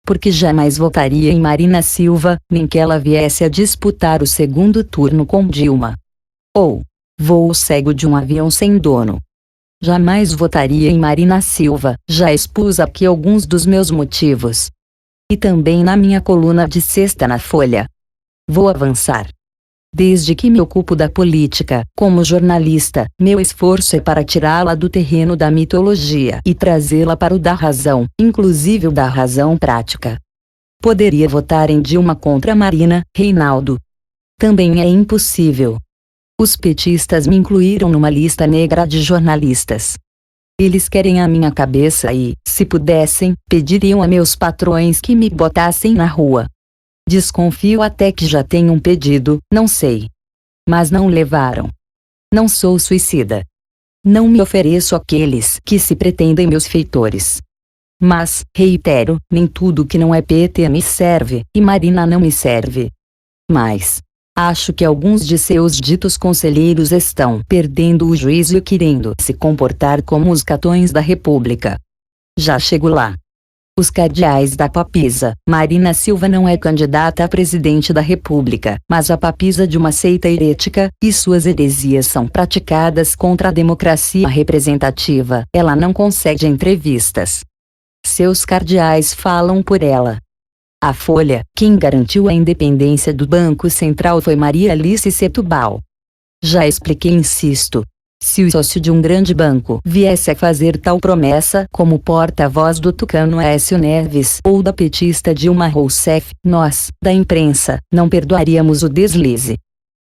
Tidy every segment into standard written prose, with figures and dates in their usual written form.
porque jamais votaria em Marina Silva, nem que ela viesse a disputar o segundo turno com Dilma. Ou voo cego de um avião sem dono. Jamais votaria em Marina Silva, já expus aqui alguns dos meus motivos. E também na minha coluna de sexta na Folha. Vou avançar. Desde que me ocupo da política, como jornalista, meu esforço é para tirá-la do terreno da mitologia e trazê-la para o da razão, inclusive o da razão prática. Poderia votar em Dilma contra Marina, Reinaldo. Também é impossível. Os petistas me incluíram numa lista negra de jornalistas. Eles querem a minha cabeça e, se pudessem, pediriam a meus patrões que me botassem na rua. Desconfio até que já tenham pedido, não sei. Mas não levaram. Não sou suicida. Não me ofereço àqueles que se pretendem meus feitores. Mas, reitero, nem tudo que não é PT me serve, e Marina não me serve. Mas acho que alguns de seus ditos conselheiros estão perdendo o juízo e querendo se comportar como os catões da República. Já chego lá. Os cardeais da papisa, Marina Silva não é candidata a presidente da República, mas a papisa de uma seita herética, e suas heresias são praticadas contra a democracia representativa. Ela não concede entrevistas. Seus cardeais falam por ela. A Folha, quem garantiu a independência do Banco Central foi Maria Alice Setúbal. Já expliquei e insisto. Se o sócio de um grande banco viesse a fazer tal promessa como porta-voz do tucano Aécio Neves ou da petista Dilma Rousseff, nós, da imprensa, não perdoaríamos o deslize.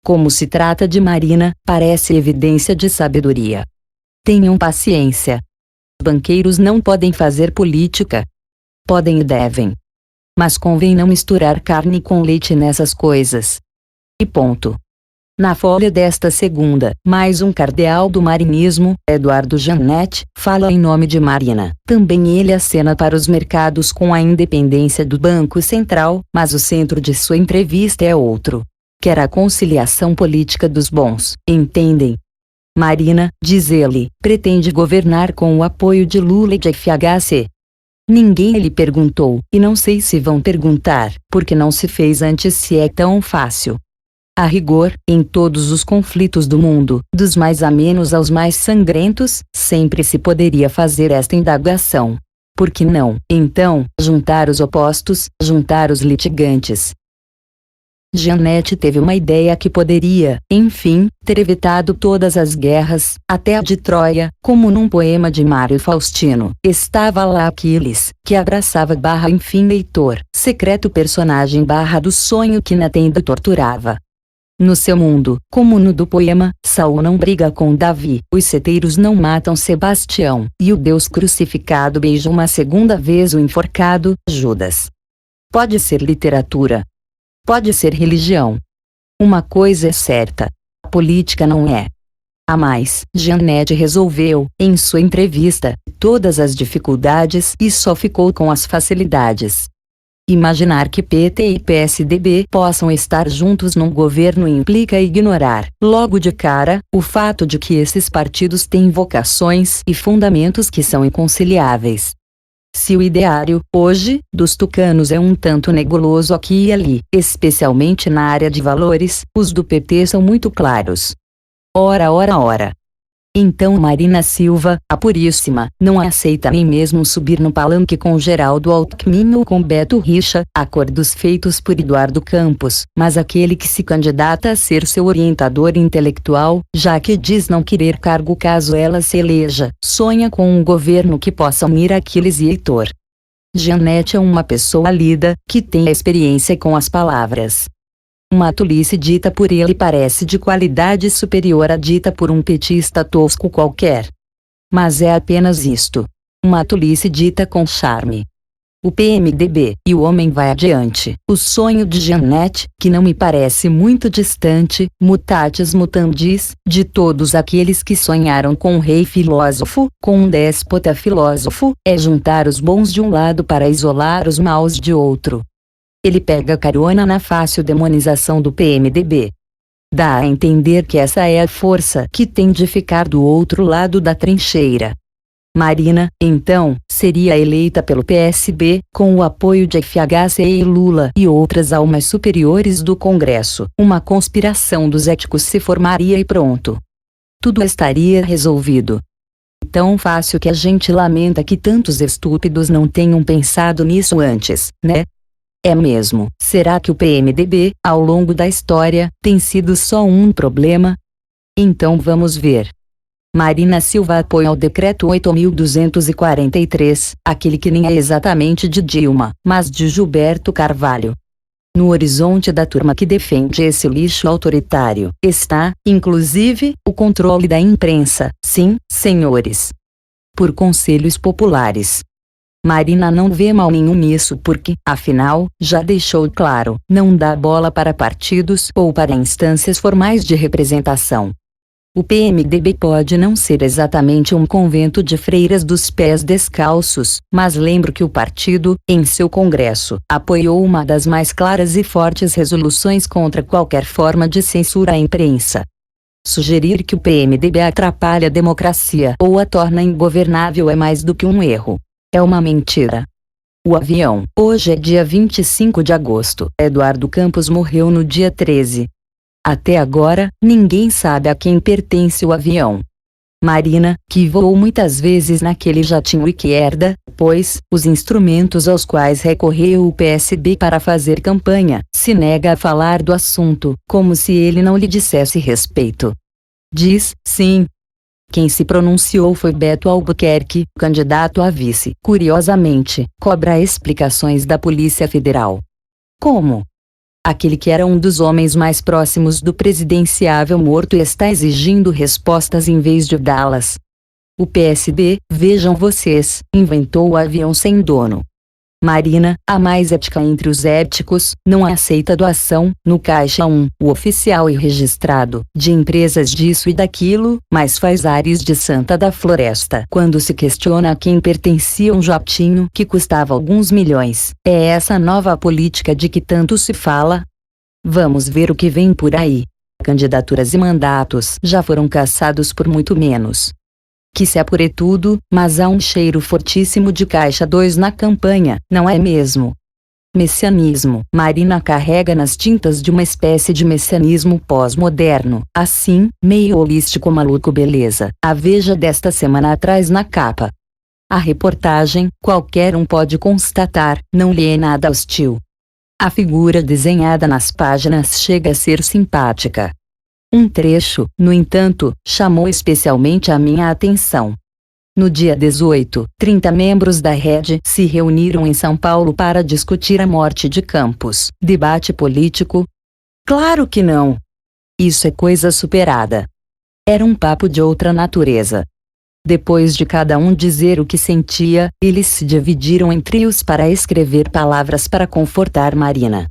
Como se trata de Marina, parece evidência de sabedoria. Tenham paciência. Banqueiros não podem fazer política. Podem e devem. Mas convém não misturar carne com leite nessas coisas. E ponto. Na Folha desta segunda, mais um cardeal do marinismo, Eduardo Jannetti, fala em nome de Marina. Também ele acena para os mercados com a independência do Banco Central, mas o centro de sua entrevista é outro. Quer a conciliação política dos bons, entendem? Marina, diz ele, pretende governar com o apoio de Lula e de FHC. Ninguém lhe perguntou, e não sei se vão perguntar, porque não se fez antes se é tão fácil. A rigor, em todos os conflitos do mundo, dos mais amenos aos mais sangrentos, sempre se poderia fazer esta indagação. Por que não, então, juntar os opostos, juntar os litigantes? Jannetti teve uma ideia que poderia, enfim, ter evitado todas as guerras, até a de Troia, como num poema de Mário Faustino. Estava lá Aquiles, que abraçava enfim Heitor, secreto personagem do sonho que na tenda torturava. No seu mundo, como no do poema, Saul não briga com Davi, os seteiros não matam Sebastião, e o Deus crucificado beija uma segunda vez o enforcado, Judas. Pode ser literatura. Pode ser religião. Uma coisa é certa. A política não é. A mais, Jannetti resolveu, em sua entrevista, todas as dificuldades e só ficou com as facilidades. Imaginar que PT e PSDB possam estar juntos num governo implica ignorar, logo de cara, o fato de que esses partidos têm vocações e fundamentos que são inconciliáveis. Se o ideário, hoje, dos tucanos é um tanto nebuloso aqui e ali, especialmente na área de valores, os do PT são muito claros. Ora. Então Marina Silva, a puríssima, não aceita nem mesmo subir no palanque com Geraldo Alckmin ou com Beto Richa, acordos feitos por Eduardo Campos, mas aquele que se candidata a ser seu orientador intelectual, já que diz não querer cargo caso ela se eleja, sonha com um governo que possa unir Aquiles e Heitor. Jannetti é uma pessoa lida, que tem a experiência com as palavras. Uma tolice dita por ele parece de qualidade superior à dita por um petista tosco qualquer. Mas é apenas isto. Uma tolice dita com charme. O PMDB, e o homem vai adiante. O sonho de Jannetti, que não me parece muito distante, mutatis mutandis, de todos aqueles que sonharam com um rei filósofo, com um déspota filósofo, é juntar os bons de um lado para isolar os maus de outro. Ele pega carona na fácil demonização do PMDB. Dá a entender que essa é a força que tem de ficar do outro lado da trincheira. Marina, então, seria eleita pelo PSB, com o apoio de FHC e Lula e outras almas superiores do Congresso. Uma conspiração dos éticos se formaria e pronto. Tudo estaria resolvido. Tão fácil que a gente lamenta que tantos estúpidos não tenham pensado nisso antes, né? É mesmo. Será que o PMDB, ao longo da história, tem sido só um problema? Então vamos ver. Marina Silva apoia o Decreto 8.243, aquele que nem é exatamente de Dilma, mas de Gilberto Carvalho. No horizonte da turma que defende esse lixo autoritário, está, inclusive, o controle da imprensa, sim, senhores. Por conselhos populares. Marina não vê mal nenhum nisso porque, afinal, já deixou claro, não dá bola para partidos ou para instâncias formais de representação. O PMDB pode não ser exatamente um convento de freiras dos pés descalços, mas lembro que o partido, em seu congresso, apoiou uma das mais claras e fortes resoluções contra qualquer forma de censura à imprensa. Sugerir que o PMDB atrapalha a democracia ou a torna ingovernável é mais do que um erro. É uma mentira. O avião. Hoje é dia 25 de agosto. Eduardo Campos morreu no dia 13. Até agora, ninguém sabe a quem pertence o avião. Marina, que voou muitas vezes naquele jatinho e que herda, pois, os instrumentos aos quais recorreu o PSB para fazer campanha, se nega a falar do assunto, como se ele não lhe dissesse respeito. Diz, sim. Quem se pronunciou foi Beto Albuquerque, candidato a vice. Curiosamente, cobra explicações da Polícia Federal. Como? Aquele que era um dos homens mais próximos do presidenciável morto está exigindo respostas em vez de dá-las. O PSB, vejam vocês, inventou o avião sem dono. Marina, a mais ética entre os éticos, não aceita doação, no caixa 1, o oficial e registrado, de empresas disso e daquilo, mas faz ares de santa da floresta. Quando se questiona a quem pertencia um jatinho que custava alguns milhões, é essa nova política de que tanto se fala? Vamos ver o que vem por aí. Candidaturas e mandatos já foram caçados por muito menos. Que se apure tudo, mas há um cheiro fortíssimo de caixa 2 na campanha, não é mesmo? Messianismo. Marina carrega nas tintas de uma espécie de messianismo pós-moderno, assim, meio holístico maluco beleza. A Veja desta semana atrás na capa. A reportagem, qualquer um pode constatar, não lhe é nada hostil. A figura desenhada nas páginas chega a ser simpática. Um trecho, no entanto, chamou especialmente a minha atenção. No dia 18, 30 membros da Rede se reuniram em São Paulo para discutir a morte de Campos. Debate político? Claro que não! Isso é coisa superada. Era um papo de outra natureza. Depois de cada um dizer o que sentia, eles se dividiram em trios para escrever palavras para confortar Marina.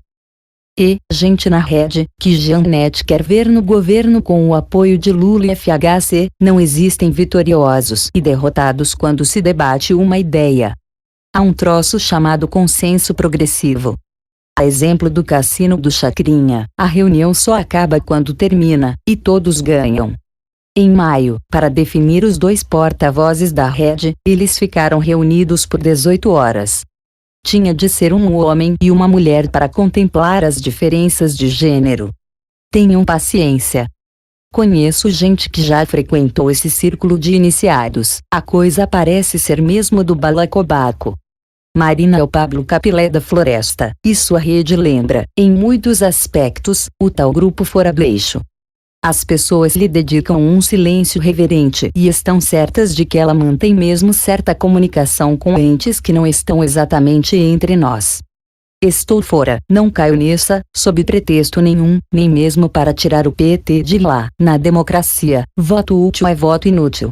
E, gente na rede, que Jeanette quer ver no governo com o apoio de Lula e FHC, não existem vitoriosos e derrotados quando se debate uma ideia. Há um troço chamado consenso progressivo. A exemplo do cassino do Chacrinha, a reunião só acaba quando termina, e todos ganham. Em maio, para definir os dois porta-vozes da rede, eles ficaram reunidos por 18 horas. Tinha de ser um homem e uma mulher para contemplar as diferenças de gênero. Tenham paciência. Conheço gente que já frequentou esse círculo de iniciados. A coisa parece ser mesmo do balacobaco. Marina é o Pablo Capilé da floresta, e sua rede lembra, em muitos aspectos, o tal grupo Forableixo. As pessoas lhe dedicam um silêncio reverente e estão certas de que ela mantém mesmo certa comunicação com entes que não estão exatamente entre nós. Estou fora, não caio nessa, sob pretexto nenhum, nem mesmo para tirar o PT de lá. Na democracia, voto útil é voto inútil.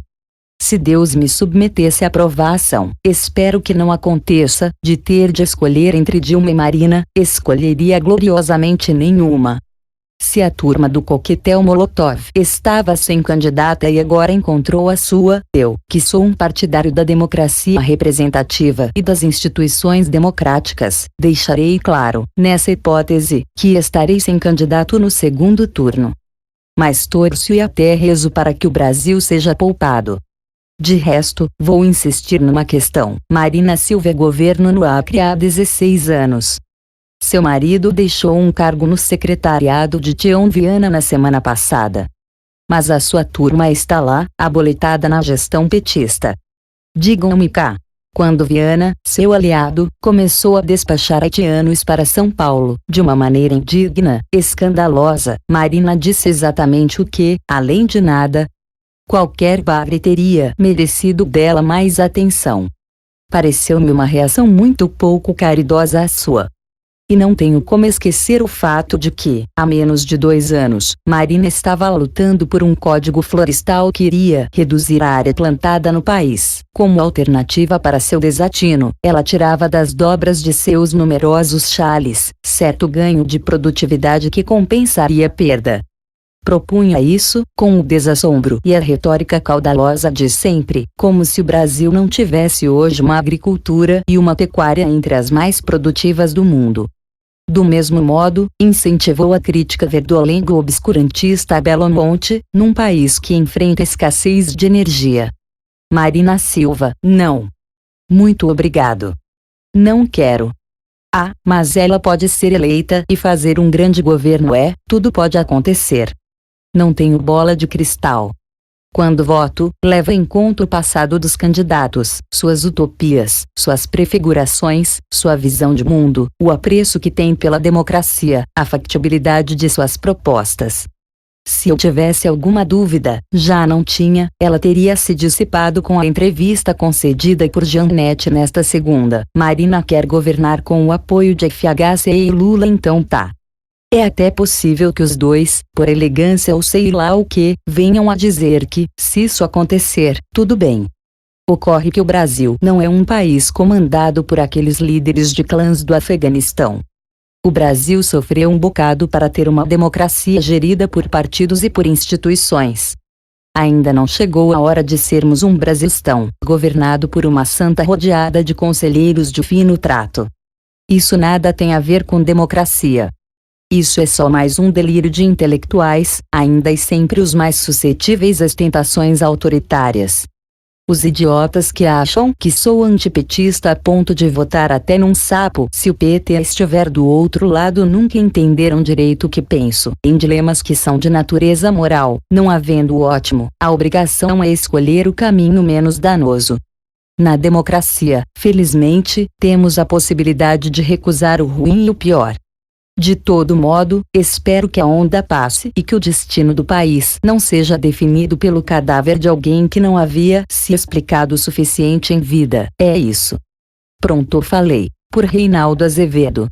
Se Deus me submetesse à provação, espero que não aconteça, de ter de escolher entre Dilma e Marina, escolheria gloriosamente nenhuma. Se a turma do coquetel Molotov estava sem candidata e agora encontrou a sua, eu, que sou um partidário da democracia representativa e das instituições democráticas, deixarei claro, nessa hipótese, que estarei sem candidato no segundo turno. Mas torço e até rezo para que o Brasil seja poupado. De resto, vou insistir numa questão. Marina Silva governa no Acre há 16 anos. Seu marido deixou um cargo no secretariado de Tião Viana na semana passada. Mas a sua turma está lá, aboletada na gestão petista. Digam-me cá. Quando Viana, seu aliado, começou a despachar haitianos para São Paulo, de uma maneira indigna, escandalosa, Marina disse exatamente o que, além de nada, qualquer padre teria merecido dela mais atenção. Pareceu-me uma reação muito pouco caridosa a sua. E não tenho como esquecer o fato de que, há menos de 2 anos, Marina estava lutando por um código florestal que iria reduzir a área plantada no país. Como alternativa para seu desatino, ela tirava das dobras de seus numerosos chales certo ganho de produtividade que compensaria a perda. Propunha isso, com o desassombro e a retórica caudalosa de sempre, como se o Brasil não tivesse hoje uma agricultura e uma pecuária entre as mais produtivas do mundo. Do mesmo modo, incentivou a crítica verdolengo-obscurantista a Belo Monte, num país que enfrenta escassez de energia. Marina Silva, não. Muito obrigado. Não quero. Ah, mas ela pode ser eleita e fazer um grande governo tudo pode acontecer. Não tenho bola de cristal. Quando voto, levo em conta o passado dos candidatos, suas utopias, suas prefigurações, sua visão de mundo, o apreço que tem pela democracia, a factibilidade de suas propostas. Se eu tivesse alguma dúvida, já não tinha, ela teria se dissipado com a entrevista concedida por Janete nesta segunda. Marina quer governar com o apoio de FHC e Lula, então tá. É até possível que os dois, por elegância ou sei lá o que, venham a dizer que, se isso acontecer, tudo bem. Ocorre que o Brasil não é um país comandado por aqueles líderes de clãs do Afeganistão. O Brasil sofreu um bocado para ter uma democracia gerida por partidos e por instituições. Ainda não chegou a hora de sermos um Brasilstão, governado por uma santa rodeada de conselheiros de fino trato. Isso nada tem a ver com democracia. Isso é só mais um delírio de intelectuais, ainda e sempre os mais suscetíveis às tentações autoritárias. Os idiotas que acham que sou antipetista a ponto de votar até num sapo se o PT estiver do outro lado nunca entenderam direito o que penso. Em dilemas que são de natureza moral, não havendo o ótimo, a obrigação é escolher o caminho menos danoso. Na democracia, felizmente, temos a possibilidade de recusar o ruim e o pior. De todo modo, espero que a onda passe e que o destino do país não seja definido pelo cadáver de alguém que não havia se explicado o suficiente em vida. É isso. Pronto, falei. Por Reinaldo Azevedo.